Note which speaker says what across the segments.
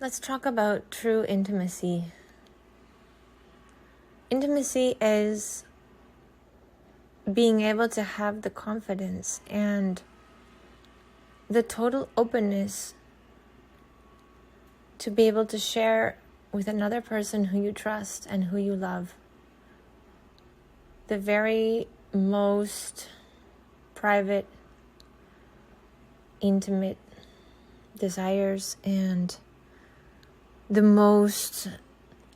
Speaker 1: Let's talk about true intimacy. Intimacy is being able to have the confidence and the total openness to be able to share with another person who you trust and who you love the very most private, intimate desires and the most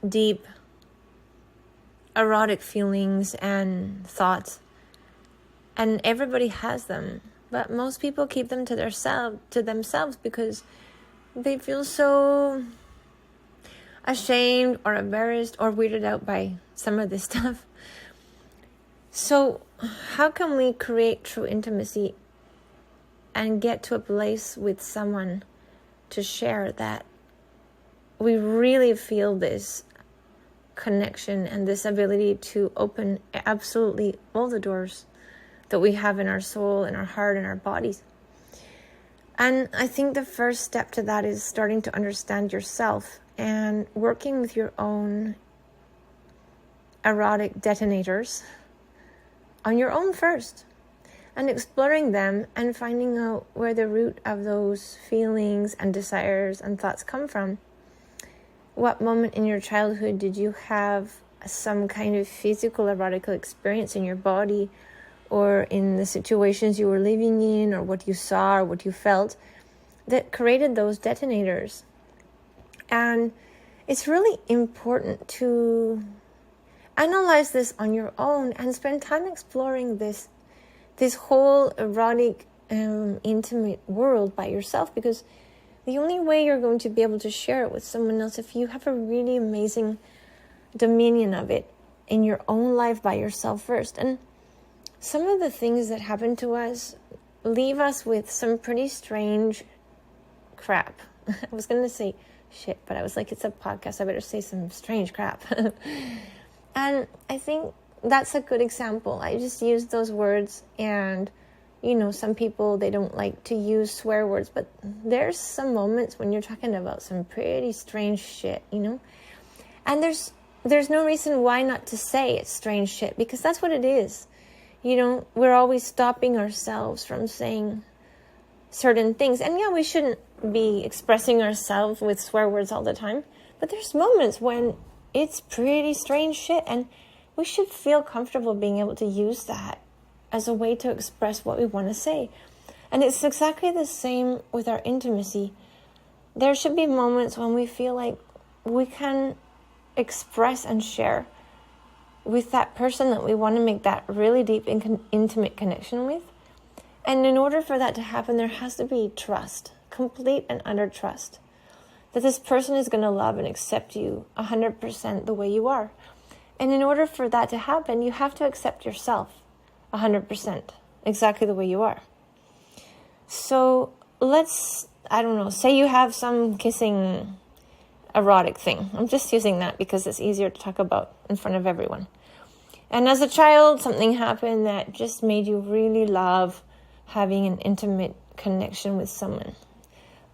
Speaker 1: deep erotic feelings and thoughts. And everybody has them, but most people keep them to themselves because they feel so ashamed or embarrassed or weirded out by some of this stuff. So how can we create true intimacy and get to a place with someone to share that we really feel this connection and this ability to open absolutely all the doors that we have in our soul, in our heart, in our bodies? And I think the first step to that is starting to understand yourself and working with your own erotic detonators on your own first, and exploring them and finding out where the root of those feelings and desires and thoughts come from. What moment in your childhood did you have some kind of physical erotic experience in your body or in the situations you were living in or what you saw or what you felt that created those detonators? And it's really important to analyze this on your own and spend time exploring this whole erotic, intimate world by yourself, because the only way you're going to be able to share it with someone else if you have a really amazing dominion of it in your own life by yourself first. And some of the things that happen to us leave us with some pretty strange crap. I was going to say shit, but I was like, it's a podcast, I better say some strange crap. And I think that's a good example. I just used those words, and some people, they don't like to use swear words, but there's some moments when you're talking about some pretty strange shit, and there's no reason why not to say it's strange shit, because that's what it is. We're always stopping ourselves from saying certain things, and we shouldn't be expressing ourselves with swear words all the time, but there's moments when it's pretty strange shit, and we should feel comfortable being able to use that as a way to express what we want to say. And it's exactly the same with our intimacy. There should be moments when we feel like we can express and share with that person that we want to make that really deep intimate connection with. And in order for that to happen, there has to be trust, complete and utter trust, that this person is going to love and accept you 100% the way you are. And in order for that to happen, you have to accept yourself 100%, exactly the way you are. So let's, say you have some kissing erotic thing. I'm just using that because it's easier to talk about in front of everyone. And as a child, something happened that just made you really love having an intimate connection with someone.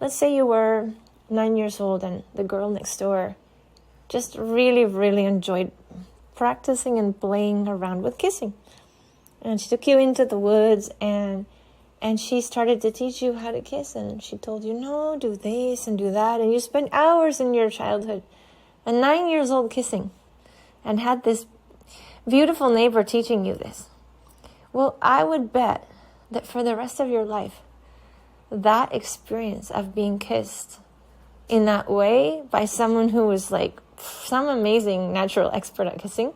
Speaker 1: Let's say you were 9 years old and the girl next door just really, really enjoyed practicing and playing around with kissing. And she took you into the woods and she started to teach you how to kiss. And she told you, no, do this and do that. And you spent hours in your childhood at 9 years old kissing and had this beautiful neighbor teaching you this. Well, I would bet that for the rest of your life, that experience of being kissed in that way by someone who was like some amazing natural expert at kissing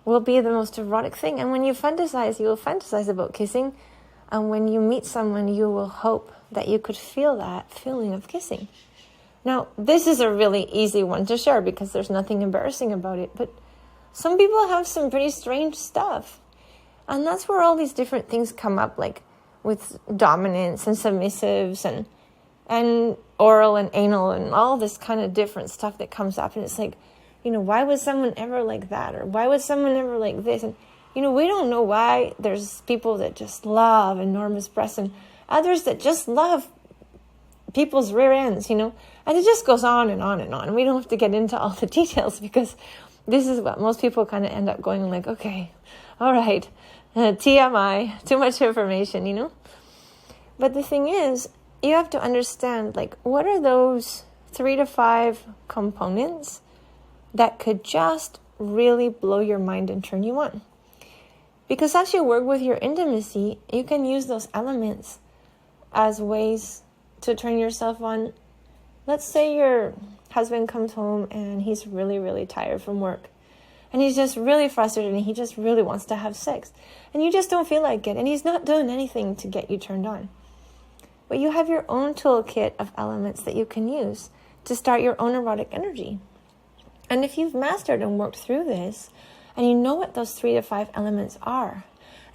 Speaker 1: will be the most erotic thing. And when you fantasize, you will fantasize about kissing. And when you meet someone, you will hope that you could feel that feeling of kissing. Now, this is a really easy one to share because there's nothing embarrassing about it. But some people have some pretty strange stuff. And that's where all these different things come up, like with dominance and submissives and oral and anal and all this kind of different stuff that comes up. And it's like, why was someone ever like that? Or why was someone ever like this? And, we don't know why. There's people that just love enormous breasts and others that just love people's rear ends, and it just goes on and on and on. We don't have to get into all the details because this is what most people kind of end up going like, okay, all right, TMI, too much information, But the thing is, you have to understand, like, what are those 3 to 5 components that could just really blow your mind and turn you on? Because as you work with your intimacy, you can use those elements as ways to turn yourself on. Let's say your husband comes home and he's really, really tired from work. And he's just really frustrated and he just really wants to have sex. And you just don't feel like it. And he's not doing anything to get you turned on. But you have your own toolkit of elements that you can use to start your own erotic energy. And if you've mastered and worked through this, and you know what those 3 to 5 elements are,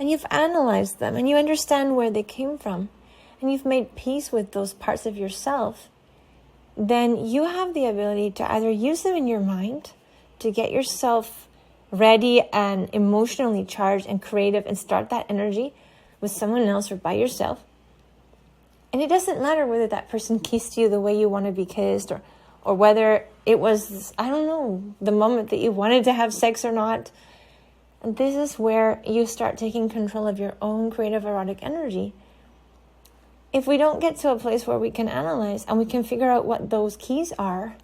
Speaker 1: and you've analyzed them, and you understand where they came from, and you've made peace with those parts of yourself, then you have the ability to either use them in your mind to get yourself ready and emotionally charged and creative and start that energy with someone else or by yourself. And it doesn't matter whether that person kissed you the way you want to be kissed, or whether it was, I don't know, the moment that you wanted to have sex or not. And this is where you start taking control of your own creative erotic energy. If we don't get to a place where we can analyze and we can figure out what those keys are,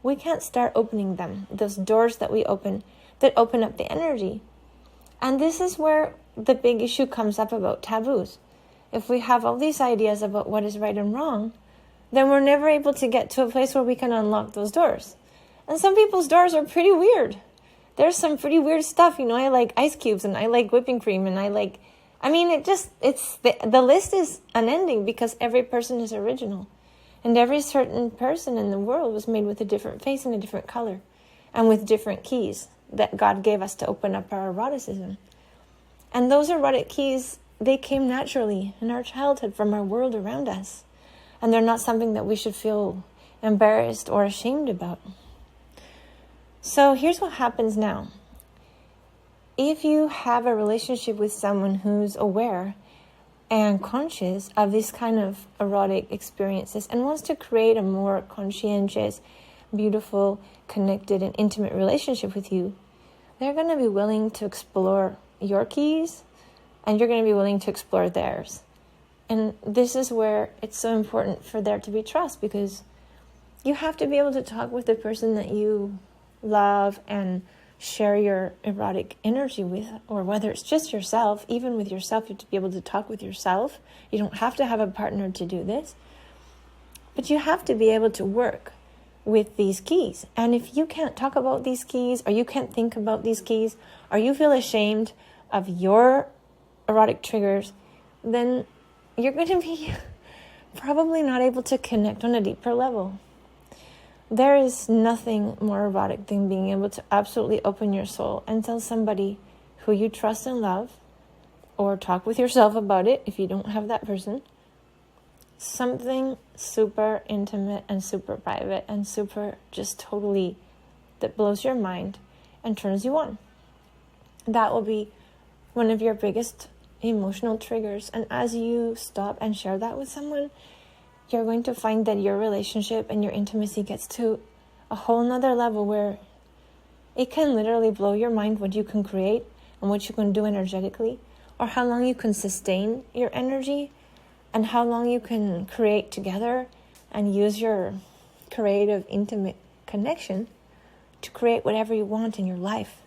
Speaker 1: we can't start opening them, those doors that we open, that open up the energy. And this is where the big issue comes up about taboos. If we have all these ideas about what is right and wrong, then we're never able to get to a place where we can unlock those doors. And some people's doors are pretty weird. There's some pretty weird stuff. I like ice cubes and I like whipping cream and the list is unending because every person is original. And every certain person in the world was made with a different face and a different color and with different keys that God gave us to open up our eroticism. And those erotic keys, they came naturally in our childhood from our world around us. And they're not something that we should feel embarrassed or ashamed about. So here's what happens now. If you have a relationship with someone who's aware and conscious of these kind of erotic experiences and wants to create a more conscientious, beautiful, connected, and intimate relationship with you, they're going to be willing to explore your keys and you're going to be willing to explore theirs. And this is where it's so important for there to be trust, because you have to be able to talk with the person that you love and share your erotic energy with, or whether it's just yourself. Even with yourself, you have to be able to talk with yourself. You don't have to have a partner to do this, but you have to be able to work with these keys. And if you can't talk about these keys, or you can't think about these keys, or you feel ashamed of your erotic triggers, then you're going to be probably not able to connect on a deeper level. There is nothing more erotic than being able to absolutely open your soul and tell somebody who you trust and love, or talk with yourself about it if you don't have that person, something super intimate and super private and super just totally that blows your mind and turns you on. That will be one of your biggest emotional triggers. And as you stop and share that with someone, you're going to find that your relationship and your intimacy gets to a whole nother level where it can literally blow your mind what you can create and what you can do energetically, or how long you can sustain your energy and how long you can create together and use your creative, intimate connection to create whatever you want in your life.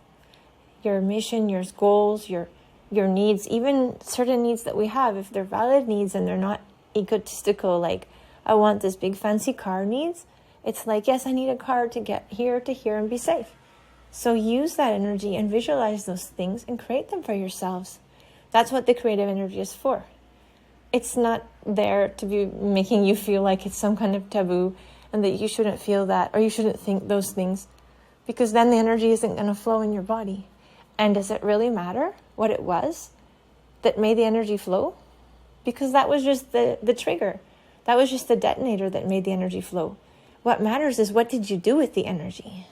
Speaker 1: Your mission, your goals, your needs, even certain needs that we have, if they're valid needs and they're not egotistical, like I want this big fancy car needs, it's like, yes, I need a car to get here to here and be safe. So use that energy and visualize those things and create them for yourselves. That's what the creative energy is for. It's not there to be making you feel like it's some kind of taboo and that you shouldn't feel that or you shouldn't think those things, because then the energy isn't going to flow in your body. And does it really matter what it was that made the energy flow? Because that was just the trigger. That was just the detonator that made the energy flow. What matters is, what did you do with the energy?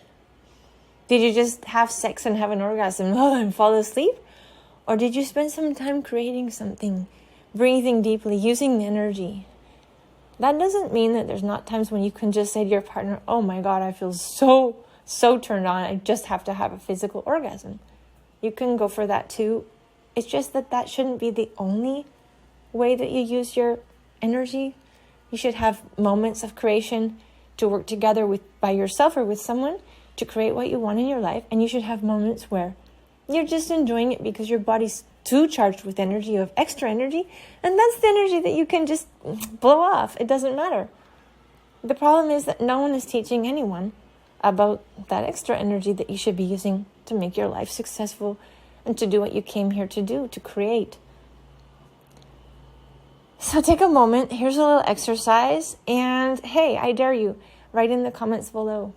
Speaker 1: Did you just have sex and have an orgasm and fall asleep? Or did you spend some time creating something, breathing deeply, using the energy That doesn't mean that there's not times when you can just say to your partner, oh my God, I feel so turned on. I just have to have a physical orgasm. You can go for that too. It's just that shouldn't be the only way that you use your energy. You should have moments of creation to work together by yourself or with someone to create what you want in your life. And you should have moments where you're just enjoying it because your body's too charged with energy, of extra energy. And that's the energy that you can just blow off. It doesn't matter. The problem is that no one is teaching anyone about that extra energy that you should be using to make your life successful and to do what you came here to do, to create. So take a moment. Here's a little exercise. And hey, I dare you, write in the comments below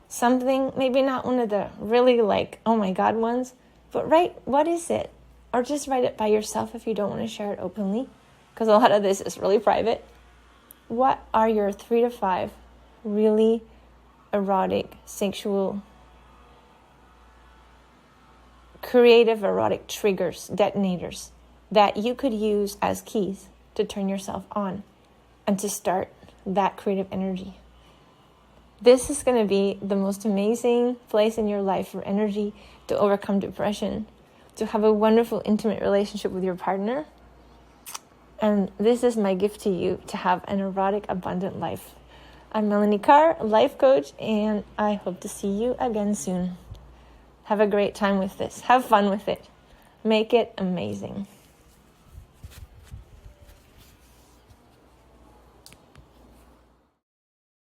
Speaker 1: something, maybe not one of the really oh my God ones, but write, what is it? Or just write it by yourself if you don't want to share it openly, because a lot of this is really private. What are your 3 to 5 really erotic, sexual, creative erotic triggers, detonators, that you could use as keys to turn yourself on and to start that creative energy? This is going to be the most amazing place in your life for energy to overcome depression, to have a wonderful, intimate relationship with your partner. And this is my gift to you, to have an erotic, abundant life. I'm Melanie Carr, life coach, and I hope to see you again soon. Have a great time with this. Have fun with it. Make it amazing.